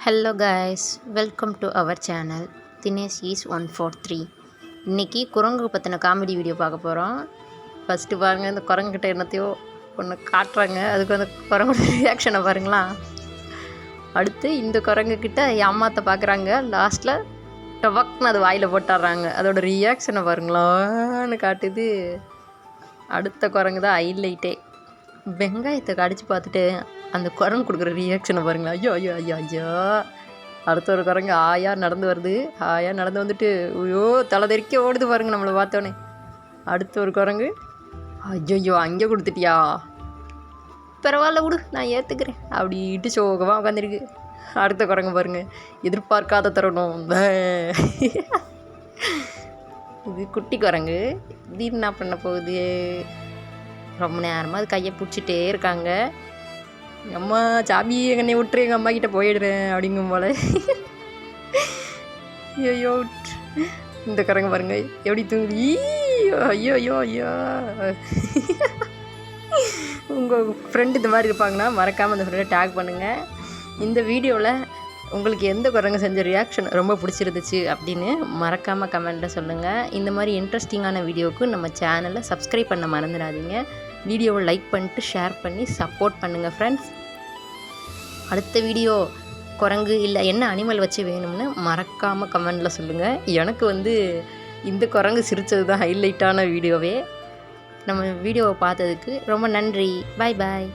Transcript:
Hello guys, welcome to our channel Dinesh is 143. இன்றைக்கி குரங்கு பற்றின காமெடி வீடியோ பார்க்க போகிறோம். ஃபஸ்ட்டு பாருங்கள், இந்த குரங்குகிட்ட என்னத்தையோ ஒன்று காட்டுறாங்க, அதுக்கு அந்த குரங்கோட ரியாக்ஷனை பாருங்களா. அடுத்து இந்த குரங்குக்கிட்ட அம்மாத்தை பார்க்குறாங்க, லாஸ்ட்டில் டபக்னு அது வாயில் போட்டுடுறாங்க. அதோட ரியாக்ஷனை பாருங்களான்னு காட்டுது. அடுத்த குரங்கு தான் ஹைலைட்டே. வெங்காயத்தை கடிச்சு பார்த்துட்டு அந்த குரங்கு கொடுக்குற ரியாக்ஷனை பாருங்களா. ஐயோ ஐயோ ஐயோ ஐயோ. அடுத்த ஒரு குரங்கு ஆயா நடந்து வருது. ஆயா நடந்து வந்துட்டு ஐயோ தலை தெறிக்க ஓடுது பாருங்க நம்மளை பார்த்தோன்னே. அடுத்த ஒரு குரங்கு ஐயோ அங்கே கொடுத்துட்டியா, பரவாயில்ல விடு நான் ஏற்றுக்கிறேன் அப்படின்ட்டு சோகமாக உட்காந்துருக்கு. அடுத்த குரங்கு பாருங்க, எதிர்பார்க்காத தரணும். இது குட்டி குரங்கு. இது என்ன பண்ண போகுது, ரொம்ப நேரமாக அது கையை பிடிச்சிட்டே இருக்காங்க. அம்மா சாபி என்னை விட்டுரு, எங்கள் அம்மா கிட்டே போயிடுறேன் அப்படிங்கும் போல். ஐயோ இந்த குரங்கு பாருங்க எப்படி தூங்குது. ஐயோ ஐயோ ஐயோ. உங்கள் ஃப்ரெண்டு இந்த மாதிரி இருப்பாங்கன்னா மறக்காமல் அந்த ஃப்ரெண்டை டேக் பண்ணுங்கள். இந்த வீடியோவில் உங்களுக்கு எந்த குரங்கு செஞ்ச ரியாக்ஷன் ரொம்ப பிடிச்சிருந்துச்சு அப்படின்னு மறக்காமல் கமெண்ட்டில் சொல்லுங்கள். இந்த மாதிரி இன்ட்ரெஸ்டிங்கான வீடியோவுக்கு நம்ம சேனலை சப்ஸ்கிரைப் பண்ண மறந்துடாதீங்க. வீடியோவை லைக் பண்ணிட்டு ஷேர் பண்ணி சப்போர்ட் பண்ணுங்கள் ஃப்ரெண்ட்ஸ். அடுத்த வீடியோ குரங்கு இல்லை என்ன அனிமல் வச்சு வேணும்னு மறக்காமல் கமெண்டில் சொல்லுங்கள். எனக்கு இந்த குரங்கு சிரித்தது தான் ஹைலைட்டான வீடியோவே. நம்ம வீடியோவை பார்த்ததுக்கு ரொம்ப நன்றி. பாய் பாய்.